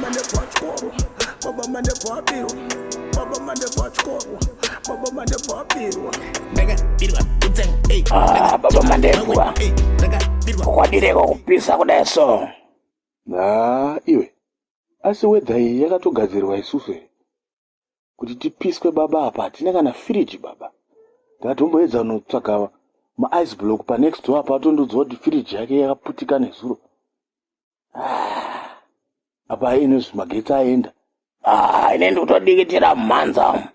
mande pachkoro, baba mande papiro, baba mande pachkoro, baba mande papiro. Nega birwa utseng, hey. Baba mande kwa. Kwadireko kupisa kudeso. Iwe. Asi wedha iyi yakatogadzirwa isusu here. Kuti tipiswe baba apa tina kana firiji baba. Ndatomboedza kunotsvaga ma-ice block pa-next door apa atondodzwa kuti firiji yake yakaputika nezuro. Apa inozvi magetsi aenda. Ine ndikutodikitira mumhanza.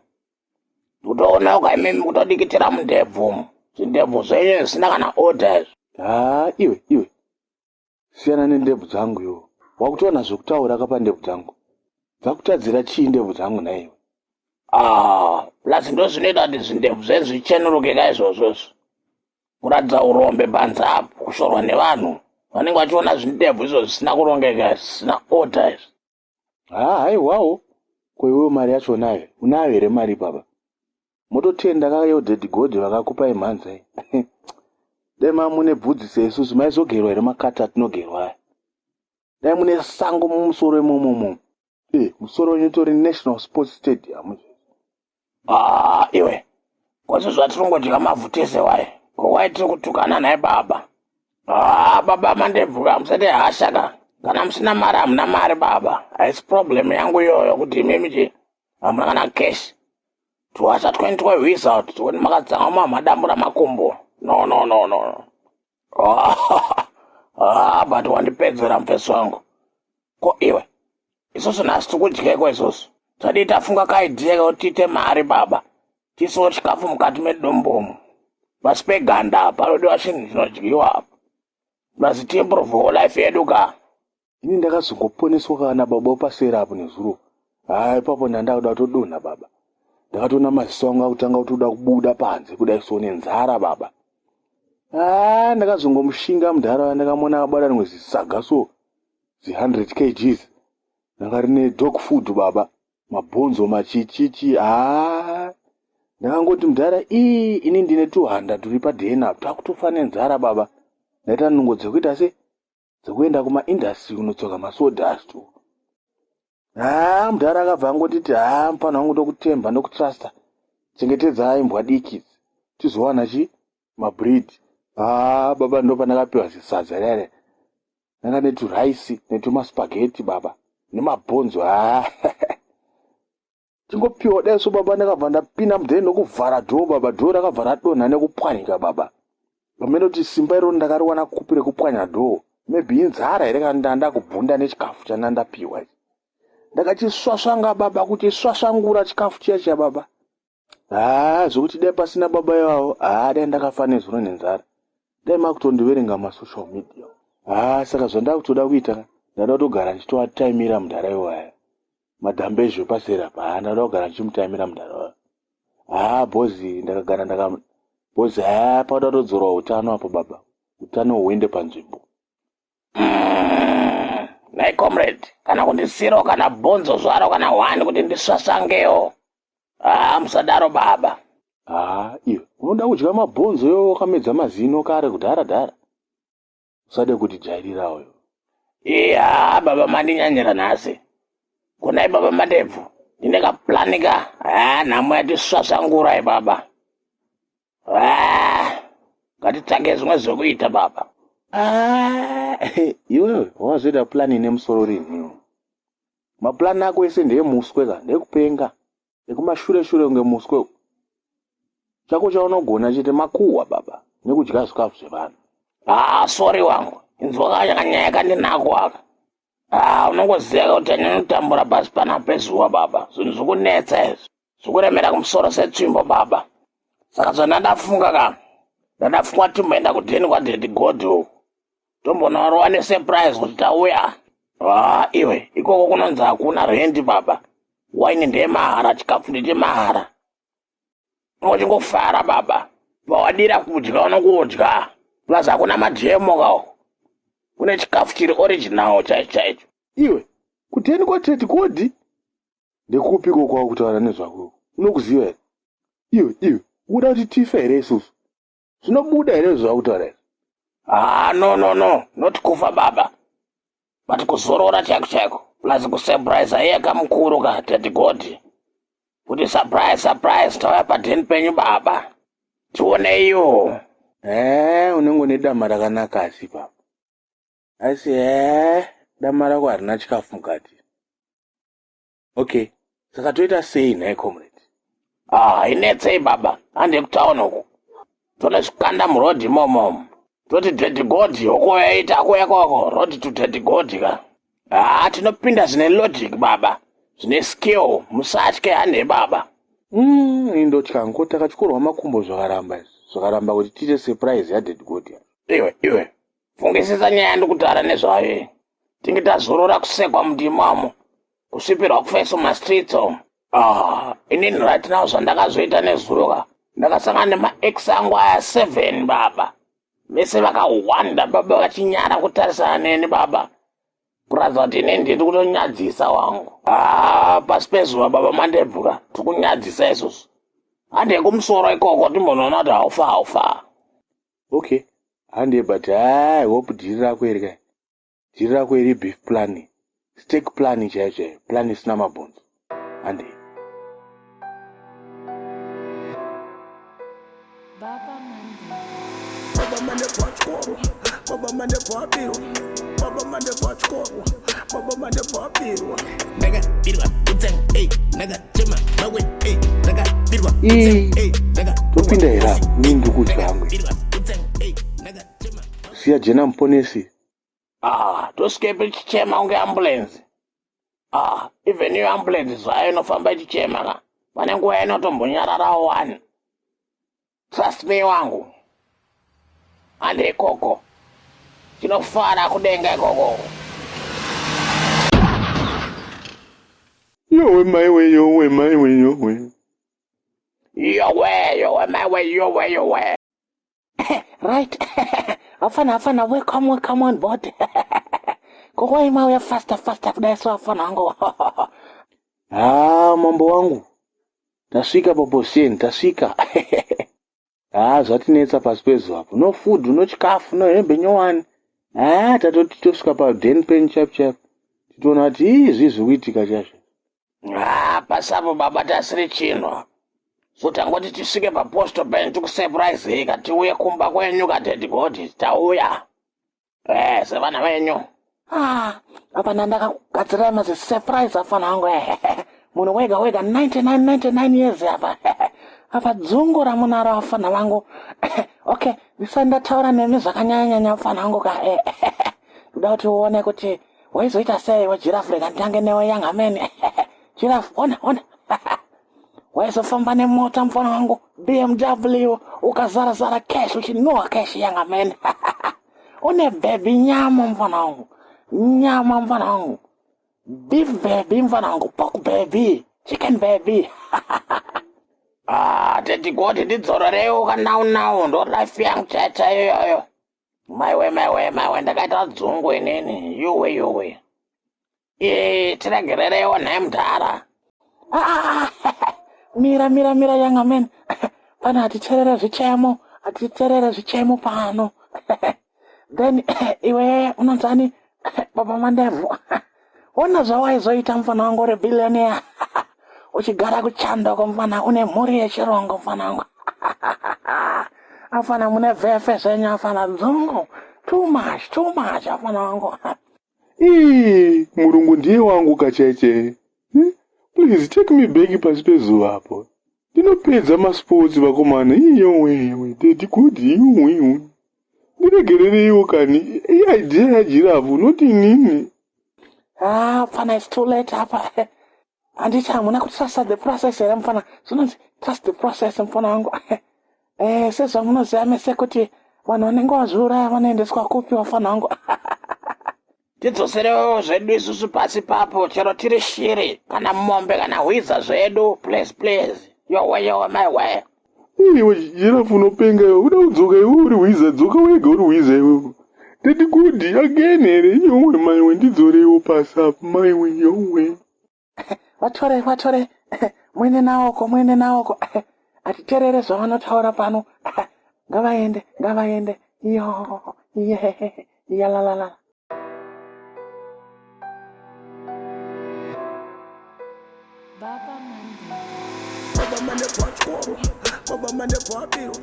Ndikutoona ukaimimi kutodikitira mundebvu. Zvindebvu zvenyu zvisina kana orders. Iwe. Siyana nendebvu dzangu yo. Wakutoona zvokutaura kapa ndebvu dzangu. Dzakutadzira chii ndebvu dzangu naiwe? Plus ndo zvinoita kuti zvindebvu zvenyu zvichenerukeka izvozvo. Kuratidza urombe panze apo kushorwa nevanhu. Vanenge vachiona zvindebvu izvo zvisina kurongeka, zvisina orders. Haiwawo. Kwewewo mari yacho nayo. Unayo here mari baba? Mototenda kakayo Daddy God vakakupai mhanza iyi. Dai mune bvudzi seisusu maizogerwa here makati atinogerwa aya. Dai mune sango mumusoro imomo. Musoro wenyu tori National Sports Stadium. Iwe. Kwazvo zvatirongodya mavhutese waye. Kowai tiri kutukana naye baba. Baba mandebvuka musati hashaka. Kana musina mari hamuna mari baba. Haisi problem yangu iyoyo kuti imimi hamuna kana cash. Tuwasha 20 without when makadzama madambura makumbo. No. But wandipedzera mfeso wangu. Ko iwe. Isusu nasi tikudyeko isusu. Tadi tafunga kaidhiyeka kuti tiite mari baba. Tisowo chikafu mukati medombomo. Pasi peganda apa rodiwa chinhu chinodyiwa apa. Basi tiimprove life yedu ka. Ini ndakazongoponeswa kana baba upasera apo nezuro. Ipapo ndandauda kutodonha baba. Ndakatoona maziso angu akutanga kutoda kubuda panze kudai sone nzara baba. Ndakazongomushinga mundaraunda ndakamona akabata nemwezi saga so 100 kgs. Ndanga rine dog food baba. Mabhonzo machichichi. Ndakangoti mudhara ini ndine 200 turi padhena takutofa nenzara baba. Ndaita nungo dzekuita se dzekuenda kuma industry kunotsoka masawdust. Mudhara akabva angotiti mupana wangu ndokutemba ndokutrasta. Chengetedza imbwa diki tizowana mabreed. Baba ndo pandakapiwa zisadza rere. Ndanga netu rice netu maspaghetti baba. Nemabhonzo tingopiwa deso baba ndakabva ndapinda mudheni nokuvhara dhoo baba. Dhoo rakavhara donha nekupwanyika baba. Pamene kuti simba iro ndakariwana kupire kupwanya dhoo. Maybe inzara here kana ndanda kubvunda nechikafu chandandapiwa. Ndakachiswaswanga baba kuti swaswangura chikafu chiya baba. Zvokuti dai pasina baba iwawo dai ndakafa nezuro nenzara. Dai makutondiverenga masocial media. Saka zvandakutoda kuita ndada kutogara ndichitoataimira mudhara iwaya. Madhambezvo pasera pa ndada kugara ndichimutaimira mudhara iwaya. Bhozi ndakagara bhozi pauda kutodzorwa utano apo baba. Utano huende panzvimbo. Nai comrade, kana kundisirawo kana bhonzo zvaro kana wani kuti ndisvasangewo. Musadaro baba. Iwe unoda kudya mabhonzo yo wakamedza mazino kare kudhara. Usade kuti jairirawo. Baba mandinyanyira nhasi. Kunai baba mandebvu. Ndine kaplanika. Nhamo yatisvasangura baba. Ngatitsvake zvimwe zvokuita baba. Iwewe wazoita plani nemusoro rini? Maplani ako ese ndeemuswe ka, ndekupenga. Ndekumashure kunge muswe. Chako chaunogona chete makuhwa baba, nekudya zvikafu zvevanhu. Sorry wangu. Inzwa kanyanya yakandinako aka. Unongoziva kuti ndinotambura pasi pana pezuva baba. Zvinhu zvikunetsa izvi. Zvikuremera kumusoro setsvimbo baba. Saka zvandandafunga ka. Ndandafunga timboenda kudheni kwa Daddy God. Tombonowa nesurprise kuti tauya. Iwe, ikoko kunonzi hakuna rendi baba. Waini ndeyemahara, chikafu ndechemahara. Ungochingofara baba. Pawadira kudya unongodya. Plus hakuna majemo kawo. Kune chikafu chiri original chaicho. Iwe, kudheni kwa Daddy God? Ndekupiko kwawo kutaura nezvako. Unokuziva here? Iwe, uda kuti tife here isusu? Zvinobuda here zvakutaura here? No, not kufa baba. But kuzorora chaiko. plus kusurprise yeka mukuru ka Daddy God. Kuti surprise tauya padeni penyu baba. Tione iyo. Unenge nedama rakanaka asi baba. Asi dama rako harina chikafu mukati. Okay, saka toita sei nai comrade? Inetsei baba, handi kutaona uku. Tone zvikanda murodhi imomo. Toti Daddy God uko yaita kuya kwako, road to Daddy God ka. Tinopinda zvine logic baba, zvine skill, musatye hande baba. Indotya ngo takatyorwa makumbo zvakaramba kuti tiite surprise yaDaddy God. Iwe, fungisisa nyaya ndikutaura nezvayo. Tinge tazorora kusekwa mudimamo, kusvipirwa kufeso mastreets. Inini right now zvandakazoita nezuroka, ndakasangana nema-ex angu aya 7 baba. Vese vakawanda baba, vachinyara kutarisana neni baba. Kuratidza kuti inini ndiri kutonyadzisa wangu. Pasi pezuva baba mandebvuka, tikunyadzisa izvozvo. Hande kumusoro ikoko timbonoona kuti haufa. Okay, hande but I hope dhiri rako iri kai. Dhiri rako iri beef plan, steak plan chaiyo, plan isina mabhonzo. Hande. Baba Mande Pachkoro, Baba Mande Papiro, Baba Mande Pachkoro, Baba Mande Papiro. Nigga, Birwa, hey, nigga, Jima, Mawe, hey, nigga, Birwa, hey, nigga. Topinda era, mindu kuchangwe. Siya jena mponesi. Toskepe chichema unge ambulance. Even your ambulance zvayo inofamba chichema ka. Pane nguva inotombonyararawo 1. Trust me wangu. Hande ikoko. Chinofara kudenga ikoko. Yowe, my way. Yowe, my way. Right. Afana, welcome on board. Koko ima we faster, kudaiswa afana wangu. Mambo wangu. Tasvika paposeni, tasvika. Zvatinetsa pasi pezuva apo. No food, no chikafu, no hembe nyowani. Tatoti tosvika padeni penyu chap. Titoona kuti zvizvi kuitika chazvo. Pasapo baba tasiri chinwa. So tangoti tisvike paposto penyu tikusurprise hika tiuye kumba kwenyu ka Daddy God. Tauya. Sevana venyu. Apana ndakagadzira mazi surprise afana wangu. Munhu wega 99 years apa dzungura munara wafana wangu. Okay, ndisandataura nemi zvakanyanya wafana wangu ka. Kuda kuti uone kuti waizoita sei wejirafu rega ndange newe young man. Jirafu, ona. Waizofamba nemota mfana wangu BMW ukazara cash uchinoa cash young man. Une baby nyama mfana wangu. Beef baby mfana wangu, pork baby, chicken baby. Daddy God ndidzororeo kanau ndo life yangu chaita yoyo. My way, ndakaita dzungu inini, yowe. Tiragererewo naye mudhara. Mira young man. Pana atiterere zvichemo pano. Then iwe unonzani baba Mandevu. Ona zvawaizoita mfana wangu uri billionaire. Uchigara kuchanda kwa mfana une mhuri yechirongo mfana wangu. Afana mune vefe zvenyu afana dzungu. Too much afana wangu. Murungu ndiye wangu kacheche. Please take me back pasi pezuva apo. Ndinopedza masports vakomana. Yowe, Daddy God, yowe. Ndiregerereiwo kani. Idea yajirafu, not inini. Fana, it's too late apa. Anditi hamuna kutrust the process here mfana. Zvinonzi trust the process mfana wangu. Sezvo munoziva mese kuti vanhu vanenge vazviuraya vanoendeswa kupi wafana wangu. Tidzoserewo zvedu isusu pasi papo chero tiri shiri kana mombe kana hwiza zvedu please. Yowe my way. Iwe jirafu unopenga iwe. Uda kudzoka iwe uri hwiza, dzoka wega uri hwiza iwe. Daddy God again here. Yowe my way, ndidzoreiwo pasi apo my way, yowe. Vatore. Mwene naoko. Atiterere zvavanotaura pano. Ngavaende. Yo, la. mane pachkoro, baba mane papiro.